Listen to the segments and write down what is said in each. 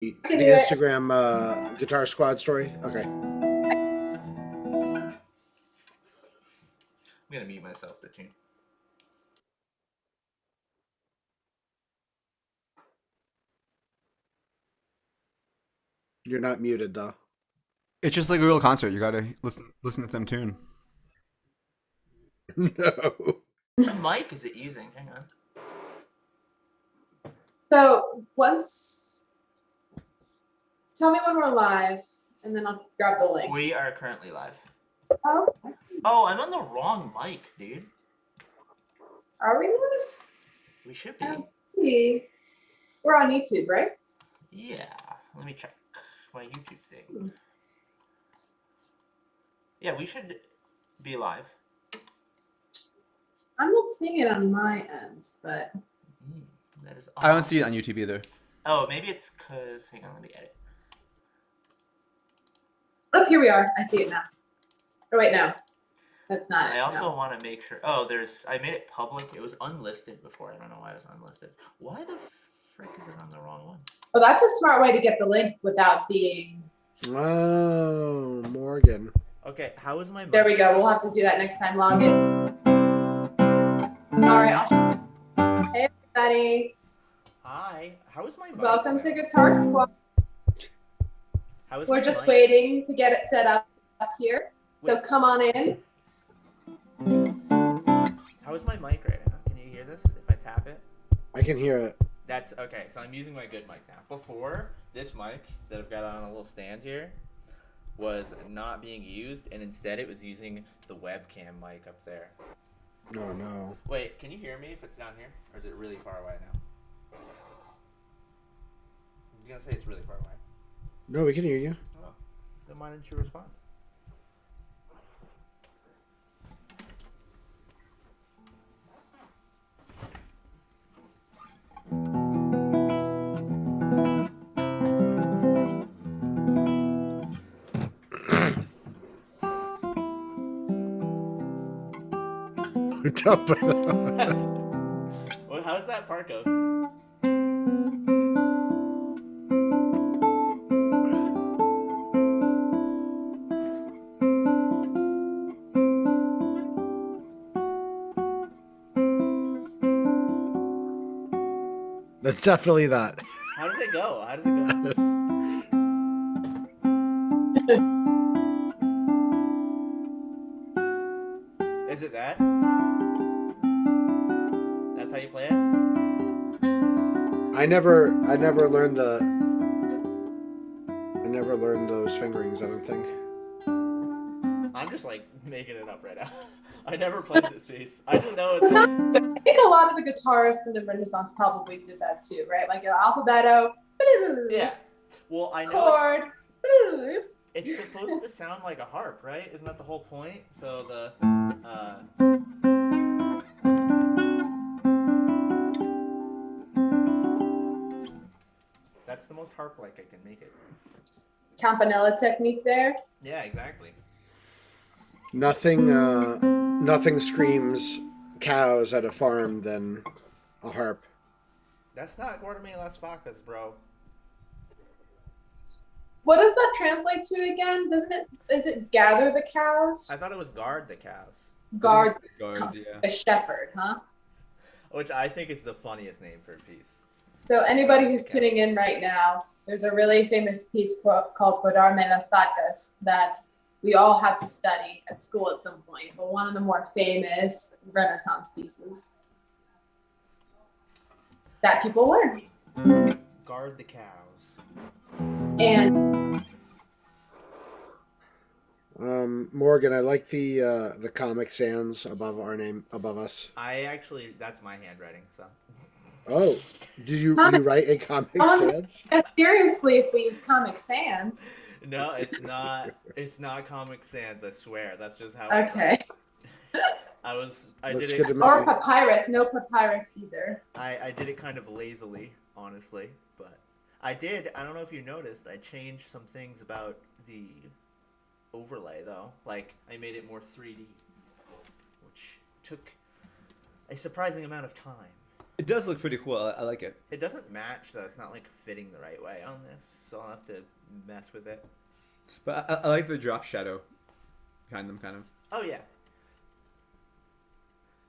the I can do it. Instagram Guitar Squad story? Okay. I'm gonna mute myself for tune. You're not muted though. It's just like a real concert. You gotta listen to them tune. No. What mic is it using? Hang on. So once, tell me when we're live, and then I'll grab the link. We are currently live. Oh, Oh, I'm on the wrong mic, dude. are we live? We should be. Let's see. We're on YouTube, right? Yeah. Let me check my YouTube thing. Yeah, we should be live. I'm not seeing it on my end, but That is I don't odd. see it on YouTube either. Oh, maybe it's because. Hang on, let me edit. oh, here we are. I see it now. Oh wait, no, that's not it. I also No. want to make sure. Oh, I made it public. It was unlisted before. I don't know why it was unlisted. Why the frick is it on the wrong one? Oh, that's a smart way to get the link without being. Oh, Morgan. Okay, how is my mic? There we go. We'll have to do that next time. Log in. All right. Hey everybody. Hi. How is my mic? Welcome to Guitar Squad. How is We're my just mic? waiting to get it set up here. So Wait. come on in. How is my mic right now? Can you hear this if I tap it? I can hear it. That's okay. So I'm using my good mic now. Before, this mic that I've got on a little stand here was not being used, and instead it was using the webcam mic up there. Oh no. Wait, can you hear me if it's down here? Or is it really far away now? I'm gonna say it's really far away. No, we can hear you. Oh, then why didn't you respond? Don't- Well, how's that part go? That's definitely that. How does it go? How does it go? Is it that? That's how you play it? I never learned those fingerings, I don't think. I'm just like making it up right now. I never played this piece. I just know It's it's. not, I think a lot of the guitarists in the Renaissance probably did that too, right? Like an alphabeto, Yeah. Well, I know chord. it's supposed to sound like a harp, right? Isn't that the whole point? So the. That's the most harp-like I can make it. Campanella technique there. Yeah, exactly. Nothing screams cows at a farm than a harp. That's not Guardame las Vacas, bro. What does that translate to again? Doesn't it? Is it gather the cows? I thought it was guard the cows, Guard Guard, yeah. the shepherd, huh? which I think is the funniest name for a piece. So anybody who's tuning in right now, there's a really famous piece called Guardarme las Vacas that we all had to study at school at some point, but one of the more famous Renaissance pieces that people learn. Guard the cows. And Morgan, I like the Comic Sans above us. That's my handwriting, so. Oh, did you Comic- write a Comic Honestly- Sans? yeah, seriously, if we use Comic Sans, No, it's not. It's not Comic Sans. I swear. That's just how. okay. I Looks did good to it. me. Or papyrus, no papyrus either. I did it kind of lazily, honestly, but I did. I don't know if you noticed. I changed some things about the overlay, though. Like I made it more 3D, which took a surprising amount of time. It does look pretty cool. I like it. It doesn't match though. It's not like fitting the right way on this, so I'll have to mess with it. But I like the drop shadow behind them, kind of. Oh yeah.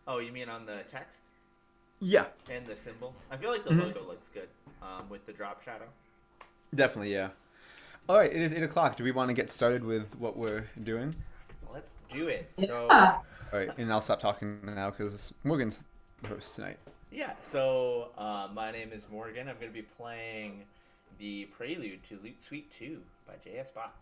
Oh, you mean on the text Yeah, and the symbol? I feel like the Mhm. logo looks good with the drop shadow. definitely, yeah. All right, it is 8 o'clock. Do we want to get started with what we're doing? Let's do it. Yeah. So All right, and I'll stop talking now because Morgan's the host tonight. yeah. So my name is Morgan. I'm going to be playing the prelude to Loot Suite 2 by J.S. Bach.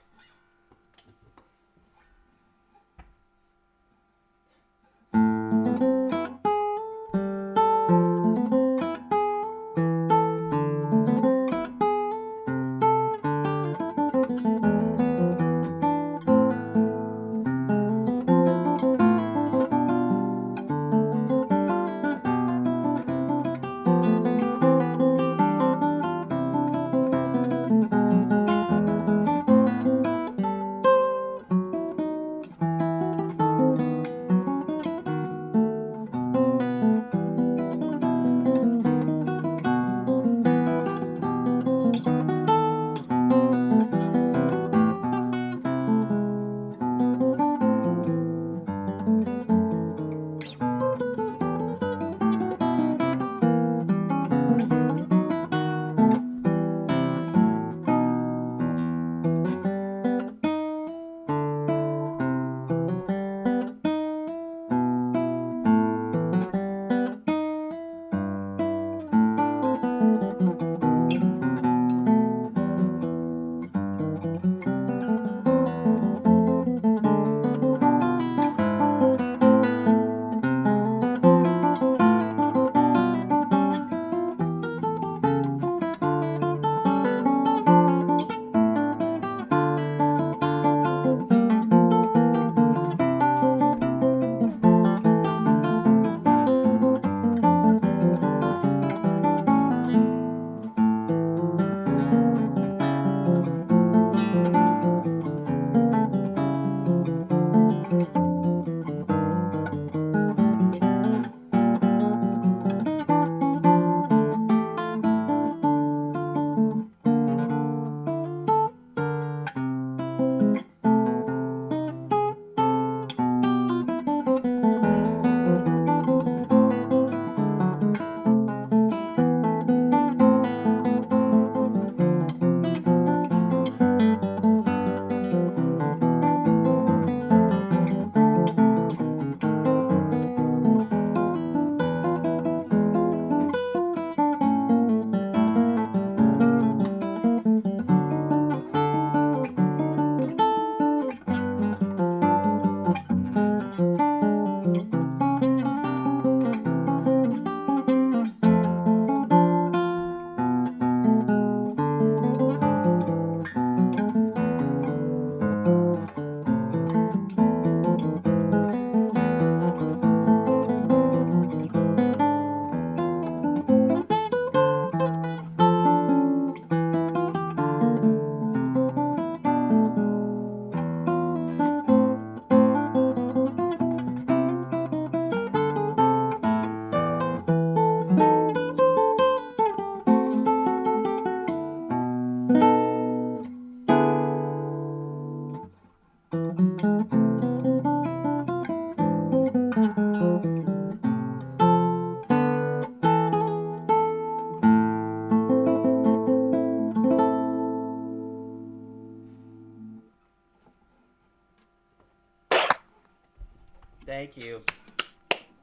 Thank you.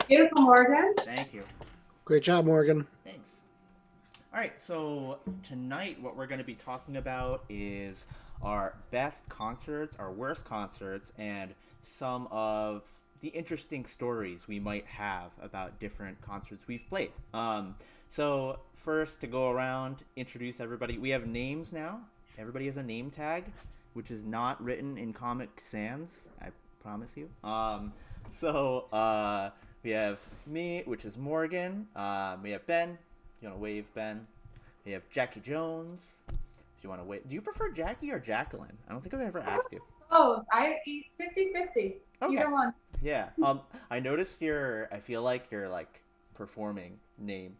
Beautiful, Morgan. Thank you. Great job, Morgan. Thanks. All right, so tonight what we're going to be talking about is our best concerts, our worst concerts, and some of the interesting stories we might have about different concerts we've played. So first to go around, introduce everybody. We have names now. Everybody has a name tag, which is not written in Comic Sans, I promise you. We have me, which is Morgan. We have Ben. You want to wave, Ben? We have Jackie Jones. If you want to wave. Do you prefer Jackie or Jacqueline? I don't think I've ever asked you. Oh, I eat 50-50. Okay. Either one. Yeah. I noticed I feel like your like performing name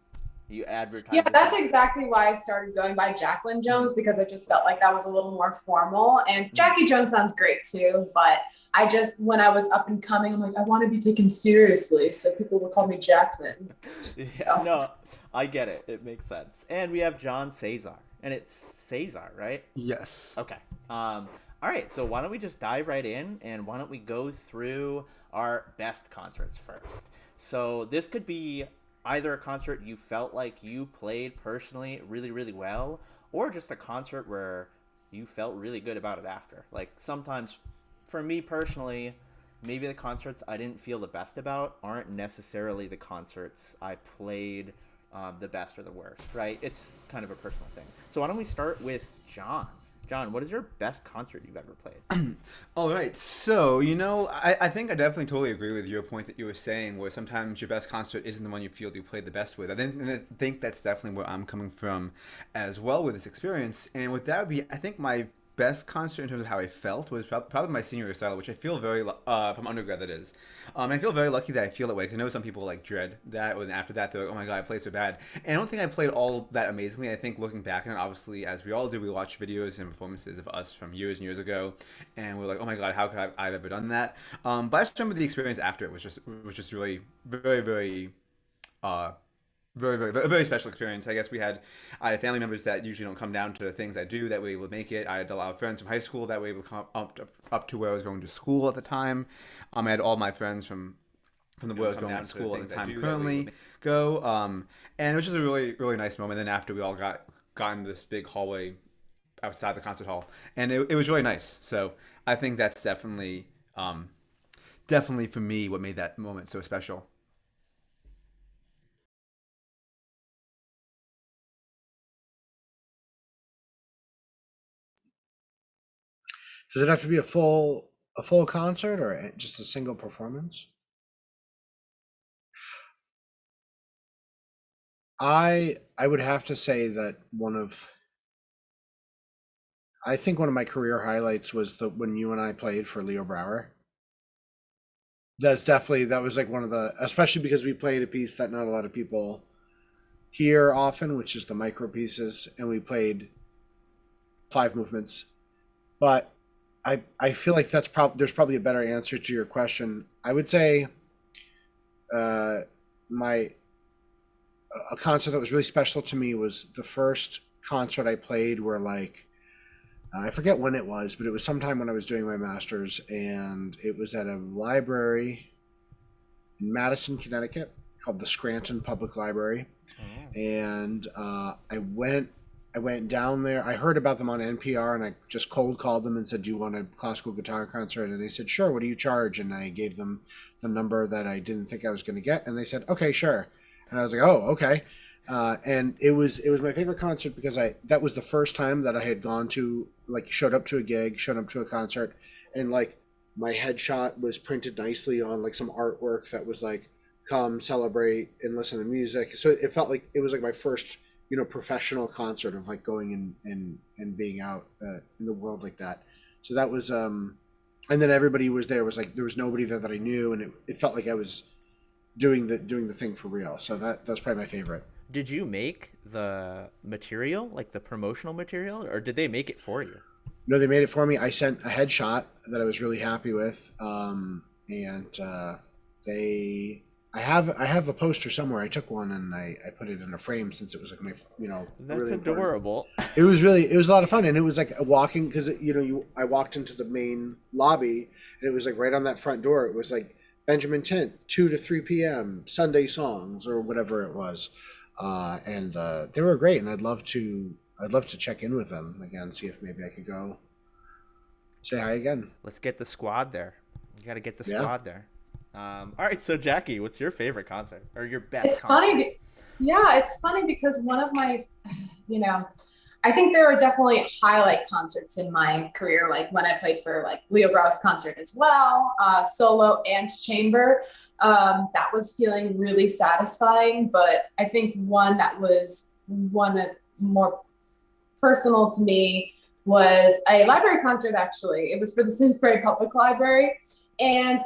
You advertise. Yeah, that's exactly why I started going by Jacqueline Jones, because I just felt like that was a little more formal. And Jackie Jones sounds great too, but I just, when I was up and coming, I'm like, I want to be taken seriously, so people will call me Jacqueline. Yeah, no, I get it. It makes sense. And we have John Cesar, and it's Cesar, right? Yes. Okay. All right. So why don't we just dive right in, and why don't we go through our best concerts first? So this could be either a concert you felt like you played personally really, really well, or just a concert where you felt really good about it after. Like sometimes, for me personally, maybe the concerts I didn't feel the best about aren't necessarily the concerts I played the best or the worst, right? It's kind of a personal thing. So why don't we start with John? John, what is your best concert you've ever played? All right, so I think I definitely totally agree with your point that you were saying, where sometimes your best concert isn't the one you feel you played the best with. I think that's definitely where I'm coming from as well with this experience. And with that would be, I think my best concert in terms of how I felt was probably my senior recital, which I feel very from undergrad that is. I feel very lucky that I feel that way, because I know some people like dread that, and after that they're like, oh my god, I played so bad. And I don't think I played all that amazingly. I think looking back on it, obviously, as we all do, we watch videos and performances of us from years and years ago, and we're like, oh my god, how could I've ever done that? But I just remember the experience after it was just really very very very, very special experience. I had family members that usually don't come down to the things I do that were able to make it. I had a lot of friends from high school that were able to come up to where I was going to school at the time. I had all my friends from the where I was going to school at the time currently go. And it was just a really, really nice moment. Then after we all got in this big hallway outside the concert hall, and it was really nice. So I think that's definitely for me what made that moment so special. Does it have to be a full concert or just a single performance? I would have to say that I think one of my career highlights was when you and I played for Leo Brower. That was like one of the, especially because we played a piece that not a lot of people hear often, which is the micro pieces, and we played 5 movements. But I feel like there's probably a better answer to your question. I would say my a concert that was really special to me was the first concert I played where I forget when it was, but it was sometime when I was doing my master's, and it was at a library in Madison, Connecticut, called the Scranton Public Library. Oh. And I went down there. I heard about them on NPR, and I just cold called them and said, "Do you want a classical guitar concert?" And they said, "Sure. What do you charge?" And I gave them the number that I didn't think I was going to get, and they said, "Okay, sure." And I was like, "Oh, okay." And it was my favorite concert because that was the first time that I had gone to, like, showed up to a gig, showed up to a concert, and like my headshot was printed nicely on like some artwork that was like, "Come celebrate and listen to music." So it felt like it was like my first professional concert of like going and being out in the world like that. So that was and then everybody was there. It was like there was nobody there that I knew, and it felt like I was doing the thing for real. So that's probably my favorite. Did you make the material, like the promotional material, or did they make it for you? No, they made it for me. I sent a headshot that I was really happy with, and I have the poster somewhere. I took one and I put it in a frame since it was like my That's really important. adorable. It was a lot of fun, and it was like a walking, because I walked into the main lobby, and it was like right on that front door. It was like Benjamin Tint, 2 to 3 p.m. Sunday songs or whatever it was, and they were great, and I'd love to check in with them again, see if maybe I could go say hi again. Let's get the squad there. You got to get the Yeah. squad there. All right, so Jackie, what's your favorite concert or your best It's concert? funny. Yeah, it's funny because one of my, I think there are definitely highlight concerts in my career, like when I played for like Leo Brower's concert as well, solo and chamber. That was feeling really satisfying. But I think one that was one of more personal to me was a library concert. Actually, it was for the Simsbury Public Library, and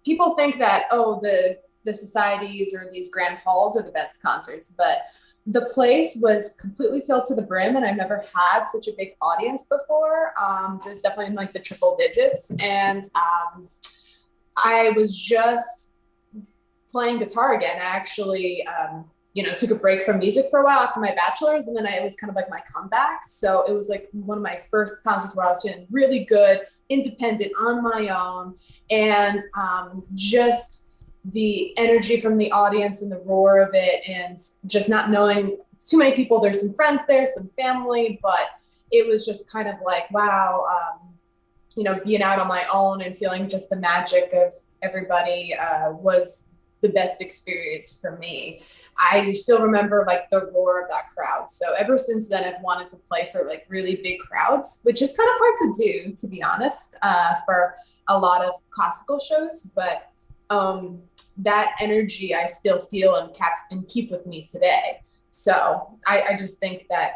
people think that, oh, the the societies or these grand halls are the best concerts, but the place was completely filled to the brim, and I've never had such a big audience before. There's definitely in like the triple digits, and I was just playing guitar again. I actually, took a break from music for a while after my bachelor's, and then it was kind of like my comeback. So it was like one of my first concerts where I was feeling really good, independent on my own, and just the energy from the audience and the roar of it, and just not knowing too many people. There's some friends there, some family, but it was just kind of like, wow, being out on my own and feeling just the magic of everybody was the best experience for me. I still remember like the roar of that crowd. So ever since then, I've wanted to play for like really big crowds, which is kind of hard to do, to be honest, for a lot of classical shows. But that energy I still feel and keep with me today. So I just think that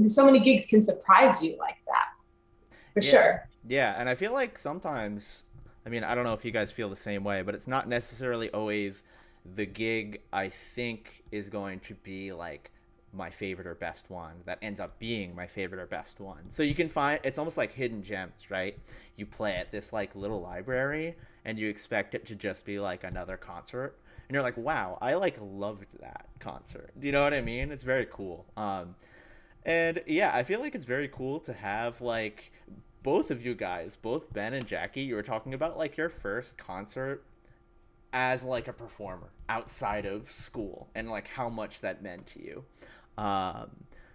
so many gigs can surprise you like that, for sure. Yeah, and I feel like sometimes, I mean, I don't know if you guys feel the same way, but it's not necessarily always the gig I think is going to be like my favorite or best one that ends up being my favorite or best one. So you can find, it's almost like hidden gems, right? You play at this like little library and you expect it to just be like another concert, and you're like, wow, I like loved that concert. Do you know what I mean? It's very cool. And yeah, I feel like it's very cool to have like both of you guys, both Ben and Jackie, you were talking about like your first concert as like a performer outside of school and like how much that meant to you.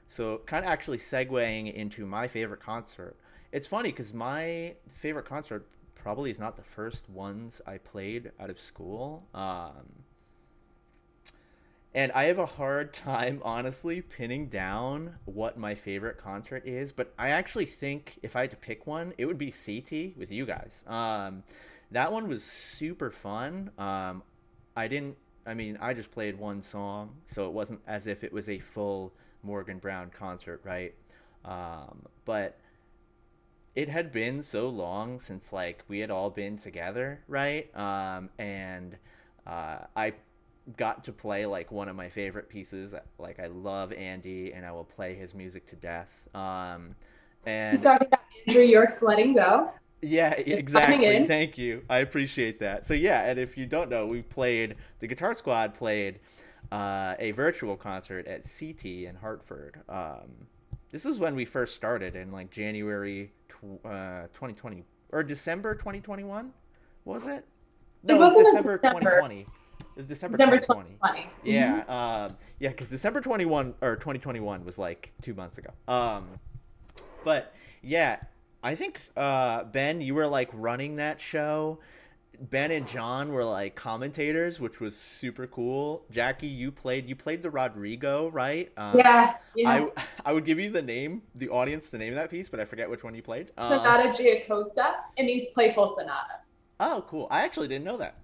So kind of actually segueing into my favorite concert. It's funny because my favorite concert probably is not the first ones I played out of school. And I have a hard time, honestly, pinning down what my favorite concert is. But I actually think if I had to pick one, it would be CT with you guys. That one was super fun. I just played one song, so it wasn't as if it was a full Morgan Brown concert, right? But it had been so long since, like, we had all been together, right? I got to play like one of my favorite pieces. Like, I love Andy and I will play his music to death. And He's talking about Andrew York's Letting Go. Yeah, Just exactly. Thank you. I appreciate that. So yeah, and if you don't know, the Guitar Squad played a virtual concert at CT in Hartford. This was when we first started in like January 2020 or December 2021, was it? No, It wasn't December 2020. It was December 2020. Yeah, yeah, because December 2021 was like 2 months ago. But yeah, I think Ben, you were like running that show. Ben and John were like commentators, which was super cool. Jackie, you played the Rodrigo, right? Yeah. I would give you the name of that piece, but I forget which one you played. Sonata Giacosa. It means playful sonata. Oh, cool. I actually didn't know that.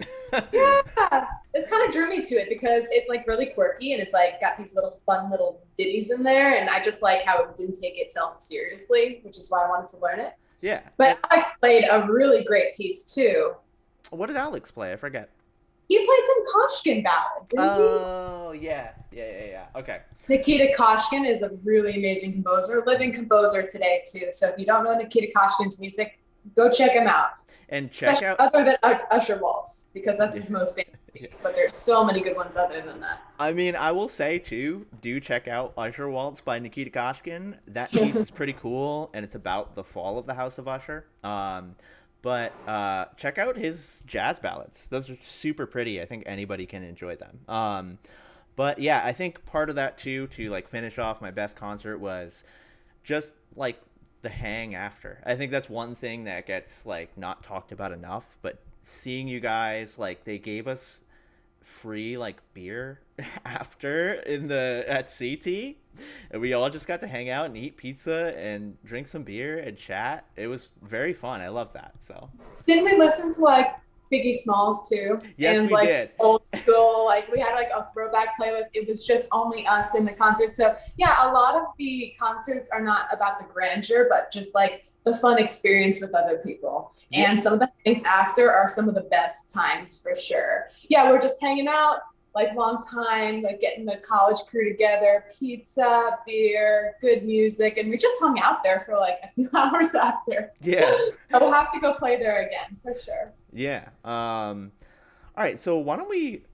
Yeah, this kind of drew me to it because it's like really quirky and it's like got these fun little ditties in there, and I just like how it didn't take itself seriously, which is why I wanted to learn it. Yeah. But Alex played a really great piece too. What did Alex play? I forget. He played some Koshkin ballads, didn't he? Oh, yeah. Okay. Nikita Koshkin is a really amazing composer, living composer today too. So if you don't know Nikita Koshkin's music, go check him out. And check out other than Usher Waltz, because that's his most famous piece. But there's so many good ones other than that. I mean, I will say too, do check out Usher Waltz by Nikita Koshkin. That piece is pretty cool, and it's about the fall of the House of Usher. But check out his jazz ballads. Those are super pretty. I think anybody can enjoy them. But yeah, I think part of that too, to like finish off my best concert, was just like the hang after. I think that's one thing that gets like not talked about enough, but seeing you guys, like, they gave us free like beer after at CT, and we all just got to hang out and eat pizza and drink some beer and chat. It was very fun. I love that. So didn't we listen to like Biggie Smalls too. Yes, And we like did. old school, like we had like a throwback playlist. It was just only us in the concert. So yeah, a lot of the concerts are not about the grandeur, but just like the fun experience with other people. Yeah. And some of the things after are some of the best times for sure. Yeah, we're just hanging out, like long time, like getting the college crew together, pizza, beer, good music, and we just hung out there for like a few hours after. Yeah. So we'll have to go play there again for sure. Yeah. All right. So why don't we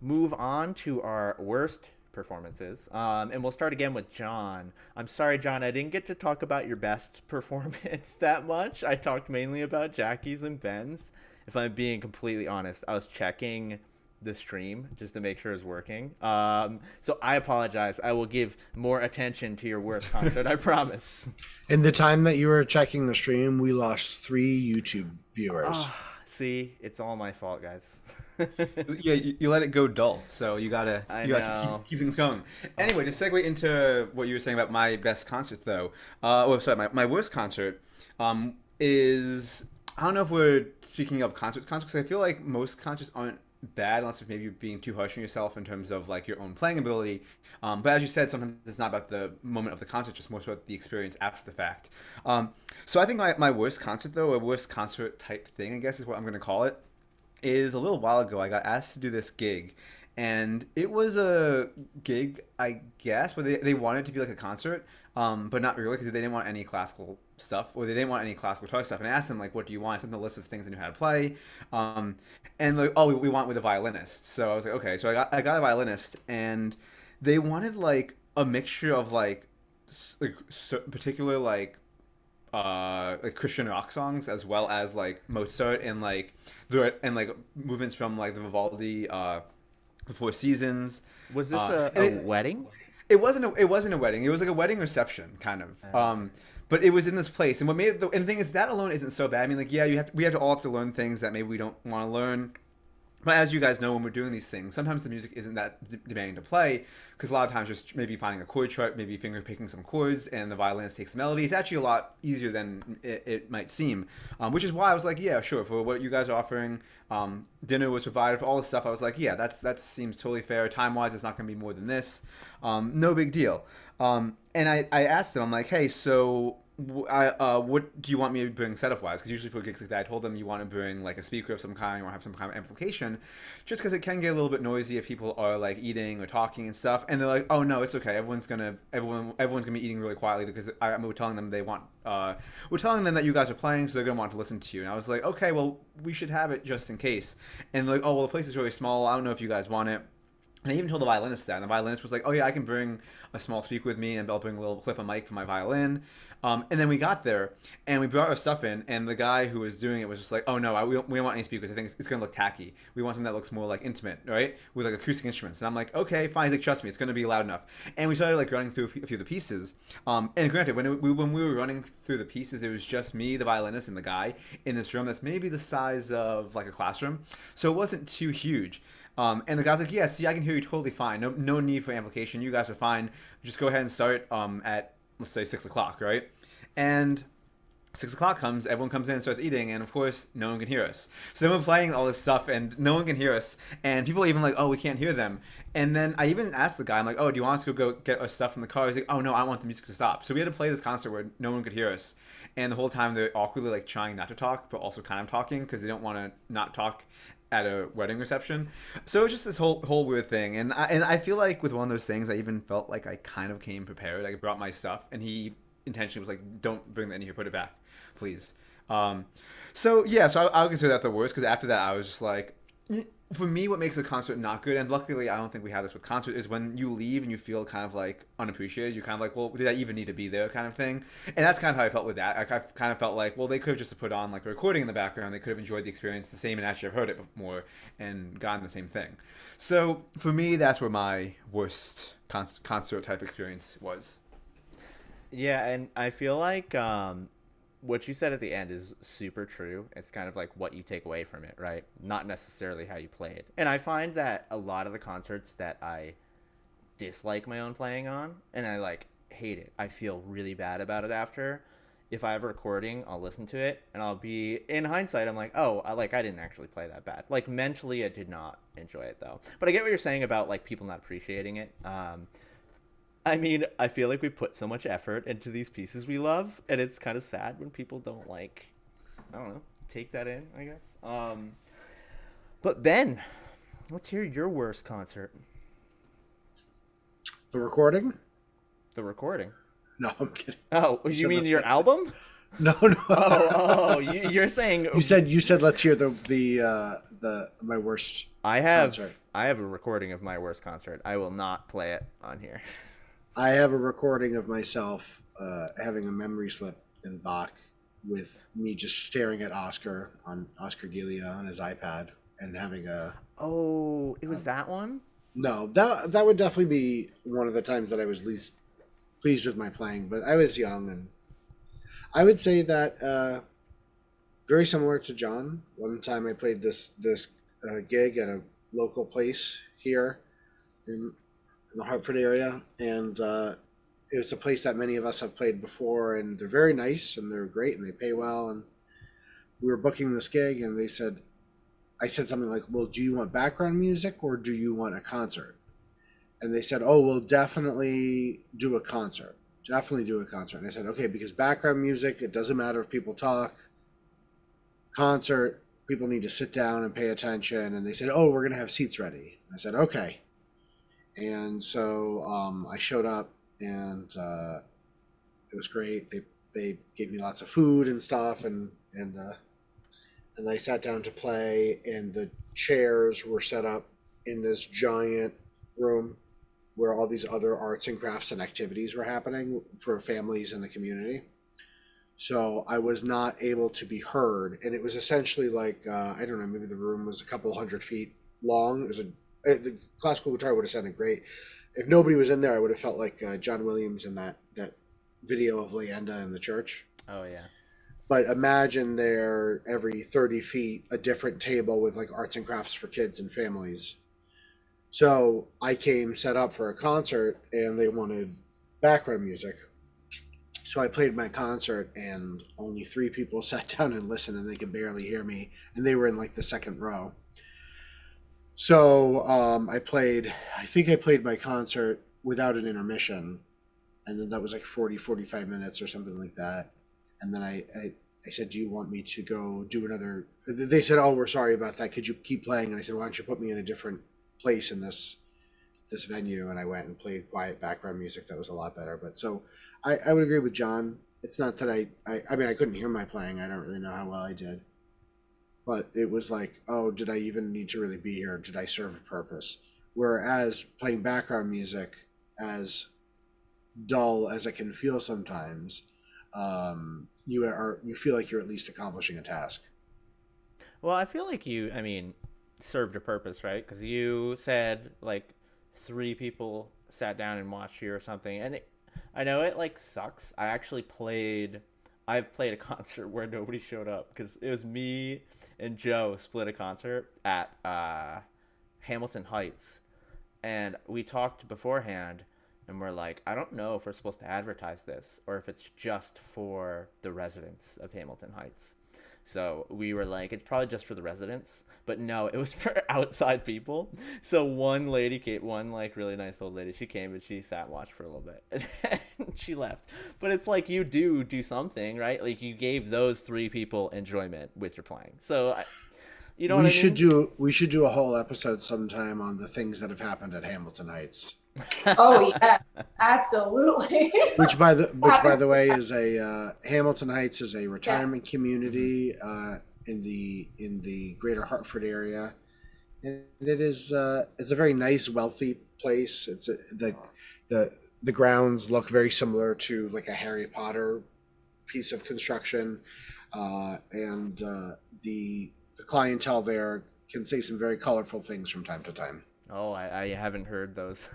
move on to our worst performances? And we'll start again with John. I'm sorry, John, I didn't get to talk about your best performance that much. I talked mainly about Jackie's and Ben's. If I'm being completely honest, I was checking the stream just to make sure it's working. So I apologize. I will give more attention to your worst concert. I promise. In the time that you were checking the stream, we lost 3 YouTube viewers. See, it's all my fault, guys. Yeah, you let it go dull, so you gotta I gotta know. keep things going. Anyway, to segue into what you were saying about my best concert, though. My worst concert, is, I don't know if we're speaking of concerts, because I feel like most concerts aren't bad unless if maybe you're being too harsh on yourself in terms of like your own playing ability. But as you said, sometimes it's not about the moment of the concert, just more so about the experience after the fact. So I think my worst concert, though, a worst concert type thing, I guess is what I'm going to call it, is a little while ago I got asked to do this gig, and it was a gig, I guess, but they wanted it to be like a concert, but not really, because they didn't want any classical stuff, or they didn't want any classical guitar stuff. And I asked them, like, what do you want? I sent them a list of things I knew how to play, and like, oh, we want with a violinist. So I was like, okay. So I got a violinist, and they wanted like a mixture of like particular like Christian rock songs, as well as like Mozart and like movements from like the Vivaldi, the Four Seasons. Was this Uh, a wedding? it wasn't a wedding. It was like a wedding reception kind of. But it was in this place, and what made it and the thing is that alone isn't so bad. I mean, like, yeah, we have to all have to learn things that maybe we don't want to learn. But as you guys know, when we're doing these things, sometimes the music isn't that demanding to play, because a lot of times just maybe finding a chord chart, maybe finger picking some chords, and the violinist takes the melody. It's actually a lot easier than it might seem, which is why I was like, yeah, sure, for what you guys are offering, dinner was provided, for all this stuff. I was like, yeah, that seems totally fair. Time wise, it's not going to be more than this. No big deal. And I asked them, I'm like, hey, so what do you want me to bring setup wise? Because usually for gigs like that, I told them you want to bring like a speaker of some kind or have some kind of amplification, just because it can get a little bit noisy if people are like eating or talking and stuff. And they're like, oh no, it's okay. Everyone's gonna be eating really quietly, because we're telling them we're telling them that you guys are playing, so they're gonna want to listen to you. And I was like, okay, well, we should have it just in case. And they're like, oh well, the place is really small. I don't know if you guys want it. And I even told the violinist that, and the violinist was like, oh yeah, I can bring a small speaker with me, and I'll bring a little clip on mic for my violin. And then we got there, and we brought our stuff in, and the guy who was doing it was just like, oh no, we don't want any speakers. I think it's going to look tacky. We want something that looks more like intimate, right? With like acoustic instruments. And I'm like, okay, fine. He's like, trust me, it's going to be loud enough. And we started like running through a few of the pieces. And granted, when we were running through the pieces, it was just me, the violinist, and the guy in this room that's maybe the size of like a classroom. So it wasn't too huge. And the guy's like, yeah, see, I can hear you totally fine. No need for amplification. You guys are fine. Just go ahead and start at, let's say, 6 o'clock, right? And 6 o'clock comes, everyone comes in and starts eating, and of course, no one can hear us. So then we're playing all this stuff, and no one can hear us, and people are even like, oh, we can't hear them. And then I even asked the guy, I'm like, oh, do you want us to go get our stuff from the car? He's like, oh, no, I want the music to stop. So we had to play this concert where no one could hear us. And the whole time they're awkwardly like trying not to talk, but also kind of talking, because they don't want to not talk at a wedding reception. So it was just this whole weird thing. And I feel like with one of those things, I even felt like I kind of came prepared. I brought my stuff, and he intentionally was like, don't bring that in here, put it back, please. So I would consider that the worst, because after that I was just like, for me, what makes a concert not good, and luckily I don't think we have this with concert, is when you leave and you feel kind of like unappreciated. You're kind of like, well, did I even need to be there, kind of thing. And that's kind of how I felt with that. I kind of felt like, well, they could have just put on like a recording in the background. They could have enjoyed the experience the same and actually have heard it more and gotten the same thing. So for me, that's where my worst concert type experience was. Yeah, and I feel like what you said at the end is super true. It's kind of like what you take away from it, right? Not necessarily how you play it. And I find that a lot of the concerts that I dislike my own playing on, and I like hate it, I feel really bad about it after, if I have a recording, I'll listen to it, and I'll be, in hindsight, I'm like, oh, I didn't actually play that bad. Like, mentally, I did not enjoy it, though. But I get what you're saying about, like, people not appreciating it. I mean, I feel like we put so much effort into these pieces we love, and it's kind of sad when people don't, like, I don't know, take that in, I guess. But Ben, let's hear your worst concert. The recording? The recording. No, I'm kidding. Oh, you mean your album? No, no. You're saying You said let's hear my worst. I have concert. I have a recording of my worst concert. I will not play it on here. I have a recording of myself having a memory slip in Bach with me just staring at Oscar Gilia on his iPad and having a. Oh, it was that one? No, that would definitely be one of the times that I was least pleased with my playing, but I was young, and I would say that very similar to John. One time I played this gig at a local place here in the Hartford area, and it was a place that many of us have played before, and they're very nice and they're great and they pay well. And we were booking this gig, and I said something like, well, do you want background music or do you want a concert? And they said, oh, we'll definitely do a concert. Definitely do a concert. And I said, okay, because background music, it doesn't matter if people talk. Concert, people need to sit down and pay attention. And they said, oh, we're going to have seats ready. I said, okay. And so I showed up, and it was great. They gave me lots of food and stuff, and I sat down to play, and the chairs were set up in this giant room where all these other arts and crafts and activities were happening for families in the community. So I was not able to be heard, and it was essentially like, I don't know, maybe the room was a couple 100 feet long. It was the classical guitar would have sounded great. If nobody was in there, I would have felt like John Williams in that video of Leanda in the church. Oh yeah. But imagine there every 30 feet, a different table with like arts and crafts for kids and families. So I came set up for a concert, and they wanted background music. So I played my concert, and only 3 people sat down and listened, and they could barely hear me. And they were in like the second row. So I think I played my concert without an intermission. And then that was like 45 minutes or something like that. And then I said, do you want me to go do another? They said, oh, we're sorry about that. Could you keep playing? And I said, why don't you put me in a different place in this venue? And I went and played quiet background music that was a lot better. But so I would agree with John. It's not that I mean, I couldn't hear my playing. I don't really know how well I did. But it was like, oh, did I even need to really be here? Did I serve a purpose? Whereas playing background music, as dull as it can feel sometimes, you feel like you're at least accomplishing a task. Well, I feel like you, I mean, served a purpose, right? Because you said like 3 people sat down and watched you or something, and I know it like sucks. I've played a concert where nobody showed up because it was me and Joe split a concert at Hamilton Heights, and we talked beforehand, and we're like, I don't know if we're supposed to advertise this or if it's just for the residents of Hamilton Heights. So we were like, it's probably just for the residents, but no, it was for outside people. So one lady came, one like really nice old lady, she came and she sat and watched for a little bit and then she left. But it's like, you do something, right? Like you gave those 3 people enjoyment with your playing. So you know what I mean? We should do a whole episode sometime on the things that have happened at Hamilton Heights. Oh yeah, absolutely. Which by the way is Hamilton Heights is a retirement community in the greater Hartford area, and it's a very nice, wealthy place. It's the grounds look very similar to like a Harry Potter piece of construction, and the clientele there can say some very colorful things from time to time. Oh, I haven't heard those.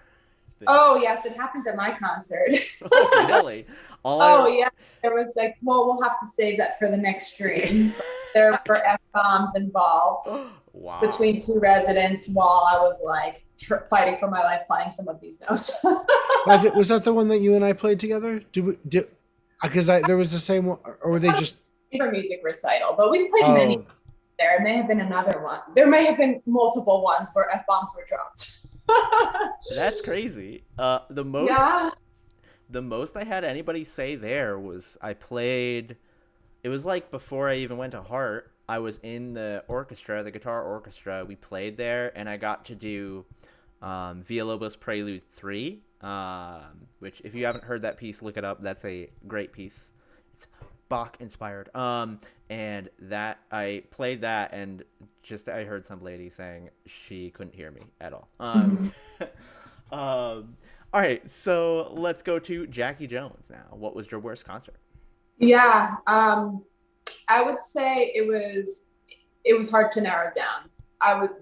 Oh yes, it happens at my concert. Oh, really? Yeah. There was like, well, we'll have to save that for the next stream. There were F-bombs involved. Wow. Between 2 residents while I was like fighting for my life playing some of these notes. Was that the one that you and I played together? Because there was the same one, or were they just? For music recital, but we played many. Oh, There may have been another one. There may have been multiple ones where F bombs were dropped. That's crazy. Yeah. The most I had anybody say there was I played. It was like before I even went to Hart. I was in the orchestra, the guitar orchestra. We played there, and I got to do Villalobos Prelude 3, which, if you haven't heard that piece, look it up. That's a great piece. It's Bach inspired. And that I played that, and just I heard some lady saying she couldn't hear me at all. All right, so let's go to Jackie Jones now. What was your worst concert? Yeah. I would say it was hard to narrow down.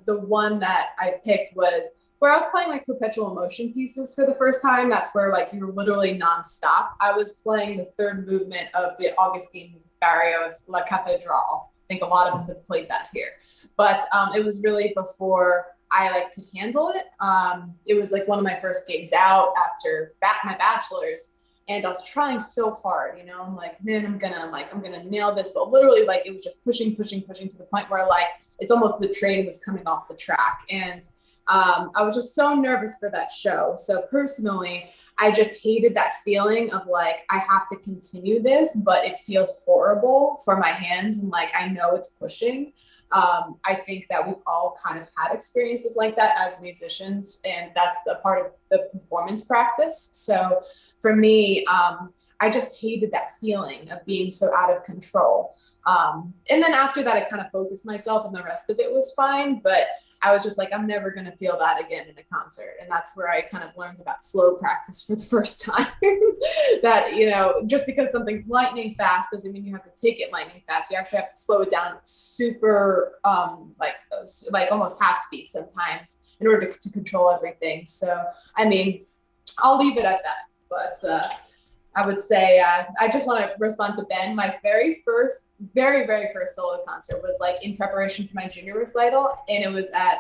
The one that I picked was where I was playing like perpetual motion pieces for the first time. That's where like you're literally nonstop. I was playing the third movement of the Augustine Barrios La Catedral. I think a lot of us have played that here, but it was really before I like could handle it. It was like one of my first gigs out after my bachelor's, and I was trying so hard, I'm like, man, I'm gonna nail this, but literally like it was just pushing to the point where like it's almost the train was coming off the track, and I was just so nervous for that show. So personally, I just hated that feeling of like, I have to continue this, but it feels horrible for my hands. And like, I know it's pushing. I think that we've all kind of had experiences like that as musicians, and that's the part of the performance practice. So for me, I just hated that feeling of being so out of control. And then after that, I kind of focused myself and the rest of it was fine. But I was just like, I'm never going to feel that again in a concert. And that's where I kind of learned about slow practice for the first time. That, just because something's lightning fast doesn't mean you have to take it lightning fast. You actually have to slow it down super, like almost half speed sometimes in order to control everything. So, I mean, I'll leave it at that. But I would say, I just want to respond to Ben. My very, very first solo concert was like in preparation for my junior recital. And it was at,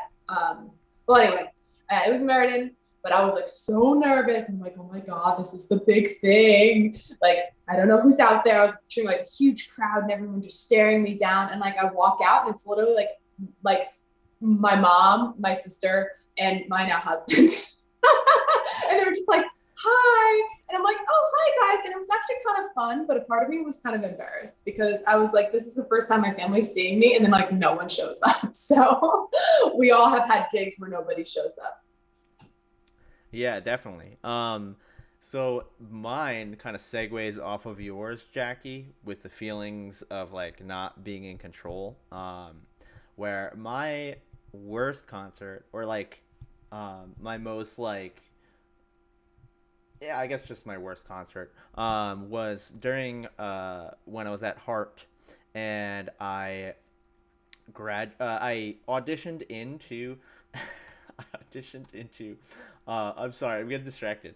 it was in Meriden, but I was like so nervous. I'm like, oh my God, this is the big thing. Like, I don't know who's out there. I was picturing like a huge crowd and everyone just staring me down. And like, I walk out and it's literally like my mom, my sister, and my now husband. And they were just like, hi. And I'm like, oh, hi guys. And it was actually kind of fun, but a part of me was kind of embarrassed because I was like, this is the first time my family's seeing me. And then like, no one shows up. So we all have had gigs where nobody shows up. Yeah, definitely. So mine kind of segues off of yours, Jackie, with the feelings of like not being in control. Where my worst concert, or like my most like, yeah, I guess just my worst concert, was during when I was at Hart, and I auditioned into I'm sorry, I'm getting distracted.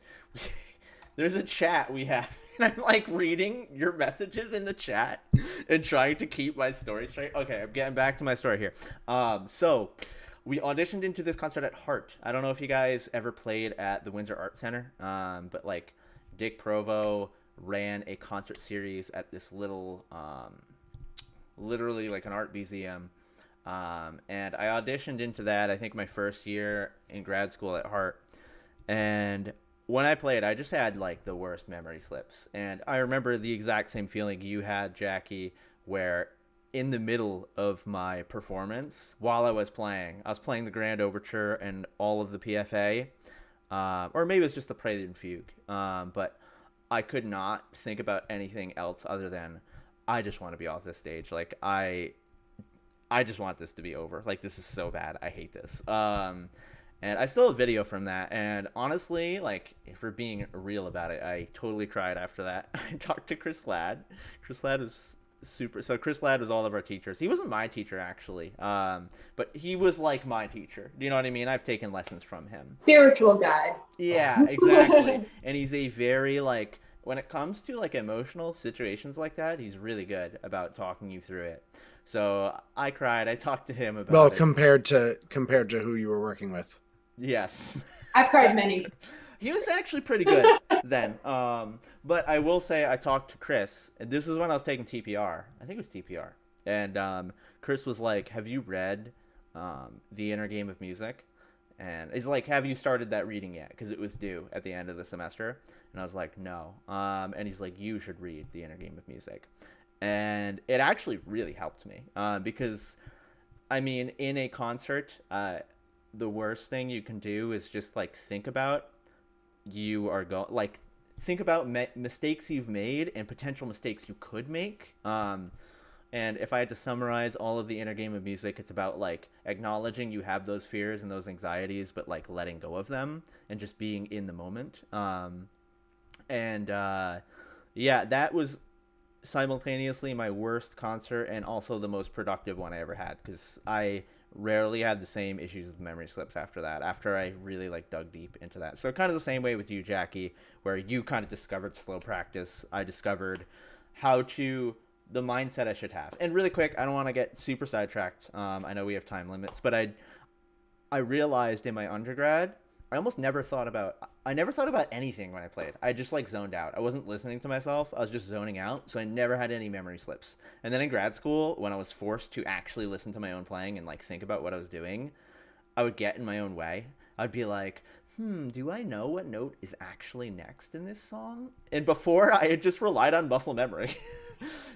There's a chat we have, and I'm like reading your messages in the chat and trying to keep my story straight. Okay, I'm getting back to my story here. So we auditioned into this concert at Hart. I don't know if you guys ever played at the Windsor Art Center, but like Dick Provo ran a concert series at this little, literally like an art museum. And I auditioned into that, I think my first year in grad school at Hart. And when I played, I just had like the worst memory slips. And I remember the exact same feeling you had, Jackie, where in the middle of my performance, while I was playing the Grand Overture and all of the PFA, or maybe it was just the Prelude and Fugue, but I could not think about anything else other than I just want to be off this stage. Like I just want this to be over. Like, this is so bad. I hate this. And I still have video from that. And honestly, like, if we're being real about it, I totally cried after that. I talked to Chris Ladd. Chris Ladd is super. So Chris Ladd was all of our teachers. He wasn't my teacher, actually. But he was like my teacher. Do you know what I mean? I've taken lessons from him. Spiritual guide. Yeah, exactly. And he's a very, like, when it comes to, like, emotional situations like that, he's really good about talking you through it. So I cried. I talked to him about it. Compared to who you were working with. Yes. I've cried many. He was actually pretty good then. But I will say I talked to Chris, and this is when I was taking TPR. I think it was TPR. And Chris was like, "Have you read The Inner Game of Music?" And he's like, "Have you started that reading yet?" Because it was due at the end of the semester. And I was like, "No." And he's like, "You should read The Inner Game of Music." And it actually really helped me because, I mean, in a concert, the worst thing you can do is just like think about think about mistakes you've made and potential mistakes you could make. And if I had to summarize all of The Inner Game of Music, it's about like acknowledging you have those fears and those anxieties, but like letting go of them and just being in the moment. Yeah, that was simultaneously my worst concert and also the most productive one I ever had, because I rarely had the same issues with memory slips after that, after I really like dug deep into that. So kind of the same way with you, Jackie, where you kind of discovered slow practice. I discovered the mindset I should have. And really quick, I don't want to get super sidetracked. I know we have time limits, but I realized in my undergrad, I never thought about anything when I played. I just like zoned out. I wasn't listening to myself. I was just zoning out. So I never had any memory slips. And then in grad school, when I was forced to actually listen to my own playing and like think about what I was doing, I would get in my own way. I'd be like, do I know what note is actually next in this song? And before, I had just relied on muscle memory.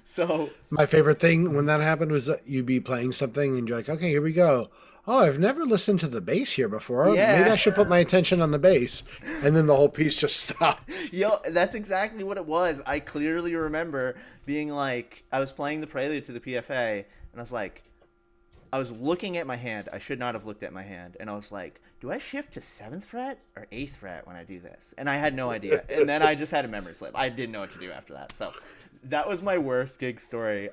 So My favorite thing when that happened was that you'd be playing something and you're like, okay, here we go. Oh, I've never listened to the bass here before. Yeah. Maybe I should put my attention on the bass. And then the whole piece just stops. Yo, that's exactly what it was. I clearly remember being like, I was playing the prelude to the PFA, and I was like, I was looking at my hand. I should not have looked at my hand. And I was like, do I shift to 7th fret or 8th fret when I do this? And I had no idea. And then I just had a memory slip. I didn't know what to do after that. So that was my worst gig story.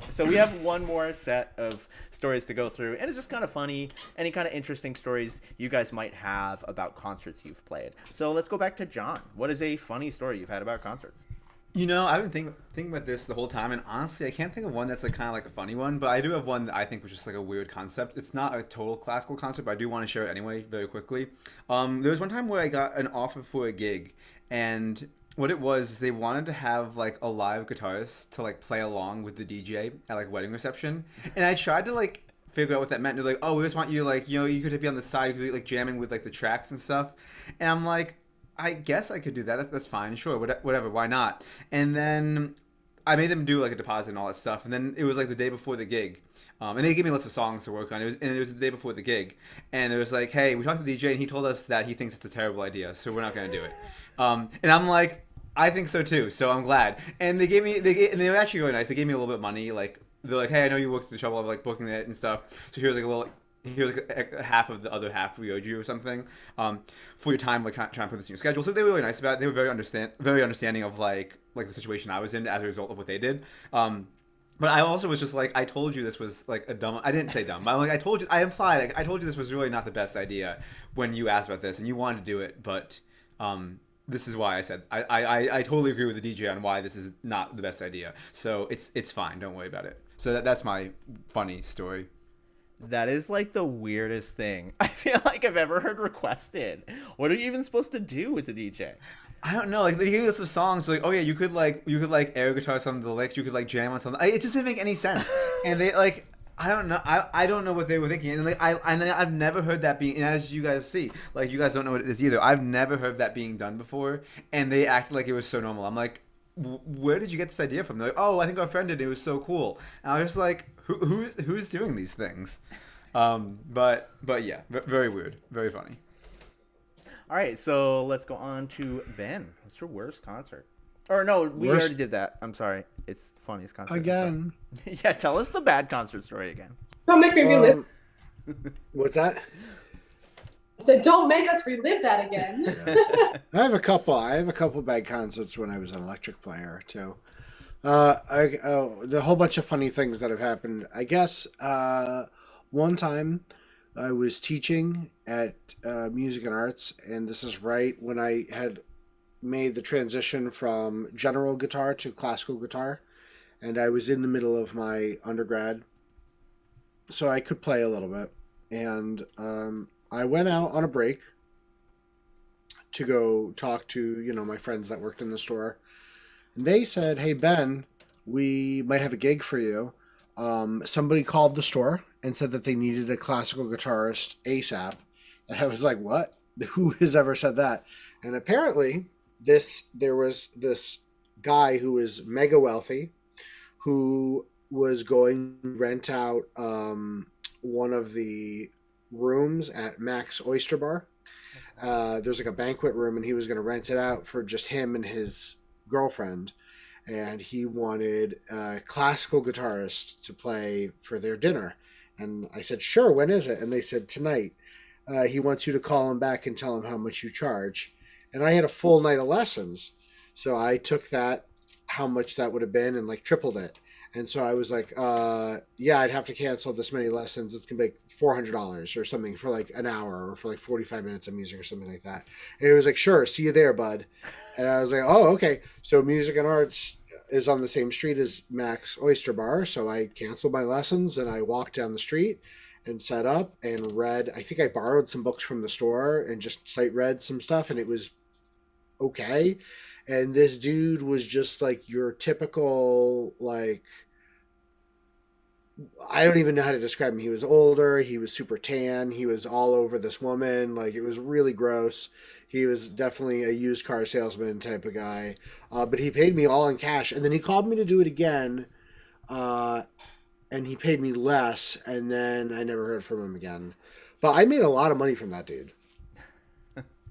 So we have one more set of stories to go through. And it's just kind of funny. Any kind of interesting stories you guys might have about concerts you've played. So let's go back to John. What is a funny story you've had about concerts? You know, I've been thinking about this the whole time, and honestly, I can't think of one that's like kind of like a funny one, but I do have one that I think was just like a weird concept. It's not a total classical concert, but I do want to share it anyway, very quickly. There was one time where I got an offer for a gig, and what it was is they wanted to have like a live guitarist to like play along with the DJ at like wedding reception, and I tried to like figure out what that meant. They're like, oh, we just want you like, you know, you could be on the side, you could be like jamming with like the tracks and stuff, and I'm like, I guess I could do that. That's fine. Sure. Whatever. Why not? And then I made them do like a deposit and all that stuff. And then it was like the day before the gig. And they gave me a list of songs to work on. It was the day before the gig. And it was like, hey, we talked to the DJ and he told us that he thinks it's a terrible idea. So we're not going to do it. And I'm like, I think so too. So I'm glad. And and they were actually really nice. They gave me a little bit of money. Like, they're like, hey, I know you worked through the trouble of like booking it and stuff. So here's like a little, here's like a half of the other half we owed you or something, for your time like trying to put this in your schedule. So they were really nice about it. They were very understanding of like the situation I was in as a result of what they did. But I also was just like, I told you this was like a dumb. I didn't say dumb, but I'm like, I told you. I implied. Like, I told you this was really not the best idea when you asked about this, and you wanted to do it. But this is why I said I totally agree with the DJ on why this is not the best idea. So it's fine. Don't worry about it. So that's my funny story. That is like the weirdest thing I feel like I've ever heard requested. What are you even supposed to do with the DJ? I don't know. Like they gave us some songs. Like, oh yeah, you could like air guitar some of the licks. You could like jam on something. It just didn't make any sense. And they like, I don't know. I don't know what they were thinking. And like I've never heard that being. And as you guys see, like you guys don't know what it is either. I've never heard that being done before. And they acted like it was so normal. I'm like, where did you get this idea from? They're like, oh, I think our friend did. It was so cool. And I was just like, who's doing these things? But yeah, very weird, very funny. All right, so let's go on to Ben. What's your worst concert? Or no, we already did that. I'm sorry. It's the funniest concert. Again. Yeah, tell us the bad concert story again. Don't make me relive. What's that? I said, don't make us relive that again. I have a couple bad concerts when I was an electric player too. The whole bunch of funny things that have happened. I guess one time I was teaching at Music and Arts, and this is right when I had made the transition from general guitar to classical guitar, and I was in the middle of my undergrad, so I could play a little bit. And I went out on a break, to go talk to, my friends that worked in the store. And they said, "Hey Ben, we might have a gig for you." Somebody called the store and said that they needed a classical guitarist ASAP. And I was like, "What? Who has ever said that?" And apparently, there was this guy who was mega wealthy, who was going to rent out one of the rooms at Mac's Oyster Bar. There's like a banquet room, and he was going to rent it out for just him and his girlfriend. And he wanted a classical guitarist to play for their dinner. And I said, "Sure, when is it?" And they said, "Tonight. He wants you to call him back and tell him how much you charge." And I had a full night of lessons. So I took that, how much that would have been, and like tripled it. And so I was like, yeah, I'd have to cancel this many lessons. It's going to be like $400 or something for like an hour or for like 45 minutes of music or something like that. And he was like, "Sure, see you there, bud." And I was like, "Oh, okay." So Music and Arts is on the same street as Mac's Oyster Bar. So I canceled my lessons and I walked down the street and set up and read. I think I borrowed some books from the store and just sight read some stuff, and it was okay. And this dude was just like your typical, like, I don't even know how to describe him. He was older. He was super tan. He was all over this woman. Like, it was really gross. He was definitely a used car salesman type of guy. But he paid me all in cash. And then he called me to do it again. And he paid me less. And then I never heard from him again. But I made a lot of money from that dude.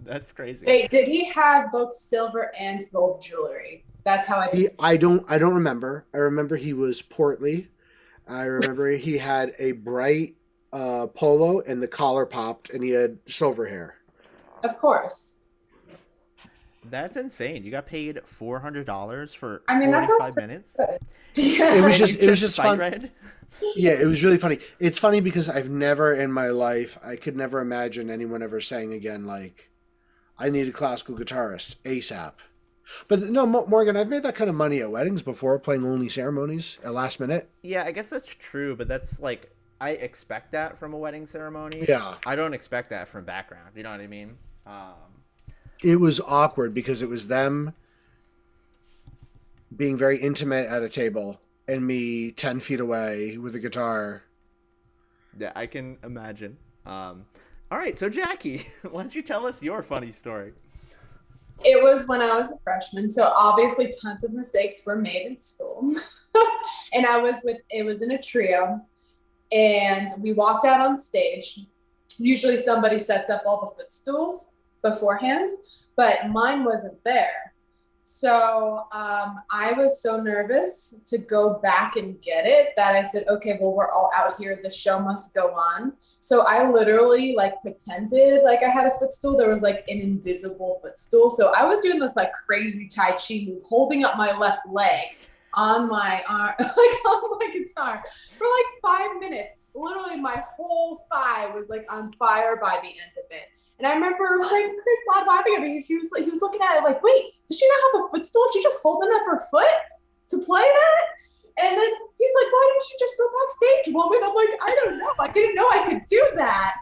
That's crazy. Wait, did he have both silver and gold jewelry? That's how I don't remember. I remember he was portly. I remember he had a bright polo and the collar popped, and he had silver hair. Of course. That's insane. You got paid $400 for I mean, that 45 sounds minutes. good. It was And just you it was just sight fun. read? Yeah, it was really funny. It's funny because I've never in my life, I could never imagine anyone ever saying again, like, "I need a classical guitarist ASAP." But no, Morgan, I've made that kind of money at weddings before, playing only ceremonies at last minute. Yeah, I guess that's true, but that's like I expect that from a wedding ceremony. Yeah. I don't expect that from background. You know what I mean? It was awkward because it was them being very intimate at a table and me 10 feet away with a guitar. Yeah, I can imagine. All right, so Jackie, why don't you tell us your funny story? It was when I was a freshman, so obviously tons of mistakes were made in school. And it was in a trio, and we walked out on stage. Usually somebody sets up all the footstools beforehand, but mine wasn't there. So I was so nervous to go back and get it that I said, "Okay, well, we're all out here. The show must go on." So I literally like pretended like I had a footstool. There was like an invisible footstool. So I was doing this like crazy Tai Chi move, holding up my left leg on my arm, like on my guitar for like 5 minutes. Literally my whole thigh was like on fire by the end of it. And I remember like Chris Ladd laughing at me. He was looking at it like, "Wait, does she not have a footstool? She just holding up her foot to play that?" And then he's like, "Why didn't you just go backstage, woman?" I'm like, "I don't know. I didn't know I could do that."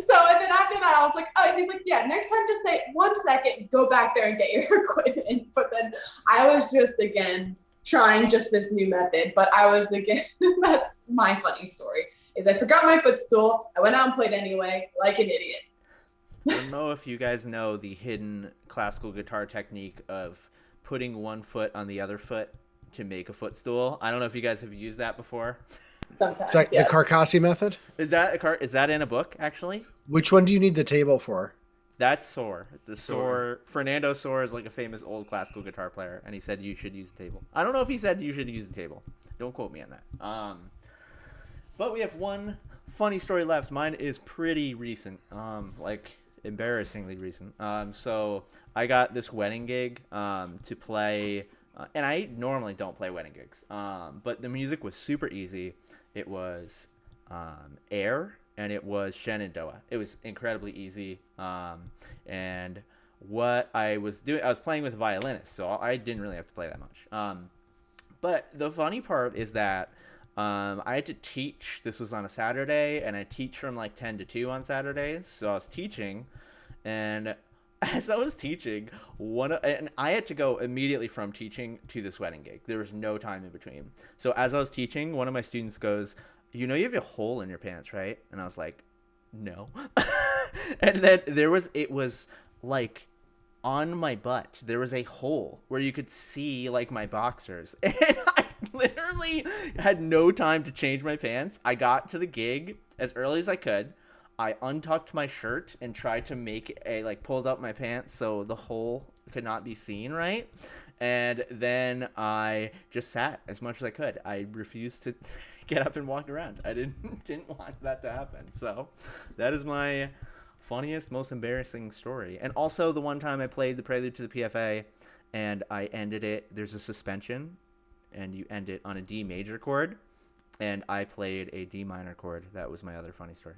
So, and then after that, I was like, "Oh," and he's like, "Yeah, next time just say 1 second, go back there and get your equipment." But then I was just, again, trying just this new method. But I was, again, that's my funny story. Is I forgot my footstool. I went out and played anyway, like an idiot. I don't know if you guys know the hidden classical guitar technique of putting one foot on the other foot to make a footstool. I don't know if you guys have used that before. Sometimes, It's like yeah. the Carcassi method. Is that in a book actually? Which one do you need the table for? That's Soar. Fernando Soar is like a famous old classical guitar player, and he said you should use the table. I don't know if he said you should use the table. Don't quote me on that. But we have one funny story left. Mine is pretty recent, like embarrassingly recent. So I got this wedding gig to play, and I normally don't play wedding gigs, but the music was super easy. It was Air, and it was Shenandoah. It was incredibly easy, and what I was doing, I was playing with a violinist, so I didn't really have to play that much. But the funny part is that I had to teach. This was on a Saturday, and I teach from like 10 to 2 on Saturdays. So I was teaching, And as I was teaching, and I had to go immediately from teaching to this wedding gig. There was no time in between. So as I was teaching, one of my students goes, "You know, you have a hole in your pants, right?" And I was like, "No." And then it was like on my butt. There was a hole where you could see like my boxers, and I literally had no time to change my pants. I got to the gig as early as I could. I untucked my shirt and tried to pulled up my pants so the hole could not be seen, right? And then I just sat as much as I could. I refused to get up and walk around. I didn't want that to happen. So that is my funniest, most embarrassing story. And also the one time I played the Prelude to the PFA and I ended it, there's a suspension and you end it on a D major chord. And I played a D minor chord. That was my other funny story.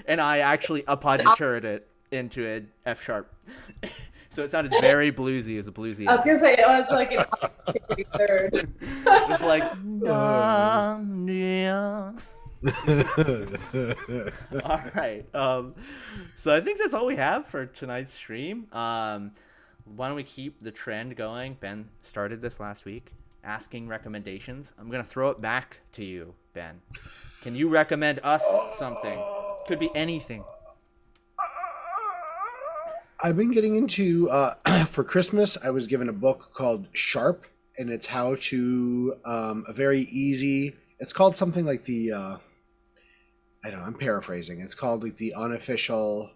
And I actually appoggiatured it into an F sharp. So it sounded very bluesy as a bluesy. I was gonna say it was like an octave third. It was like yeah. All right. So I think that's all we have for tonight's stream. Why don't we keep the trend going? Ben started this last week, asking recommendations. I'm gonna throw it back to you, Ben. Can you recommend us something? Could be anything. I've been getting into for Christmas. I was given a book called Sharp, and it's how to a very easy. It's called something like the I don't know. I'm paraphrasing. It's called like the unofficial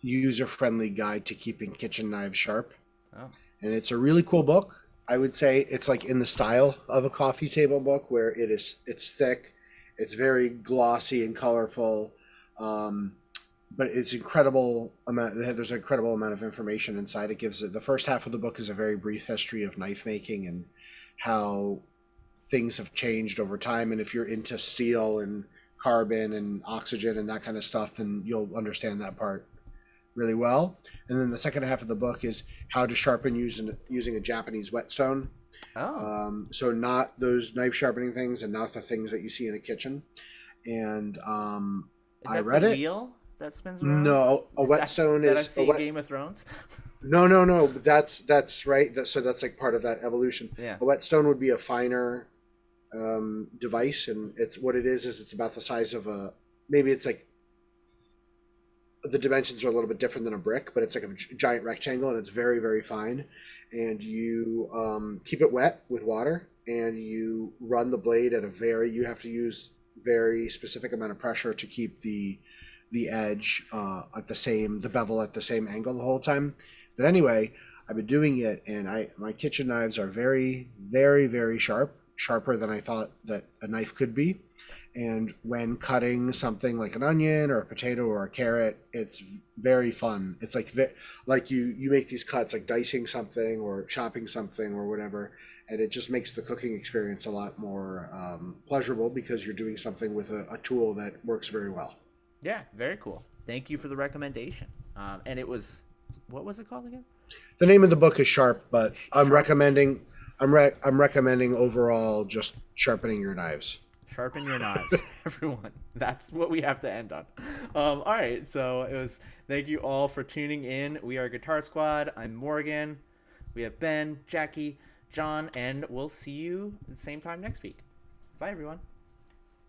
user-friendly guide to keeping kitchen knives sharp. Oh. And it's a really cool book. I would say it's like in the style of a coffee table book where it's thick, it's very glossy and colorful, but it's incredible amount. There's an incredible amount of information inside. It gives the first half of the book is a very brief history of knife making and how things have changed over time. And if you're into steel and carbon and oxygen and that kind of stuff, then you'll understand that part really well. And then the second half of the book is how to sharpen using a Japanese whetstone. Oh. So not those knife sharpening things and not the things that you see in a kitchen. And Is I that read the it. wheel that spins around? No, a whetstone that is I've seen Game of Thrones. No. That's right. So that's like part of that evolution. Yeah. A whetstone would be a finer device, and it's what it is it's about the size of maybe it's like the dimensions are a little bit different than a brick, but it's like a giant rectangle, and it's very, very fine. And you keep it wet with water, and you run the blade at you have to use very specific amount of pressure to keep the edge at the bevel at the same angle the whole time. But anyway, I've been doing it, and my kitchen knives are very, very, very sharp, sharper than I thought that a knife could be. And when cutting something like an onion or a potato or a carrot, it's very fun. It's like you make these cuts, like dicing something or chopping something or whatever, and it just makes the cooking experience a lot more pleasurable because you're doing something with a tool that works very well. Yeah, very cool. Thank you for the recommendation. And it was, what was it called again? The name of the book is Sharp, but I'm recommending overall just sharpening your knives. Sharpen your knives, everyone. That's what we have to end on. All right, so thank you all for tuning in. We are Guitar Squad. I'm Morgan. We have Ben, Jackie, John, and we'll see you at the same time next week. Bye, everyone.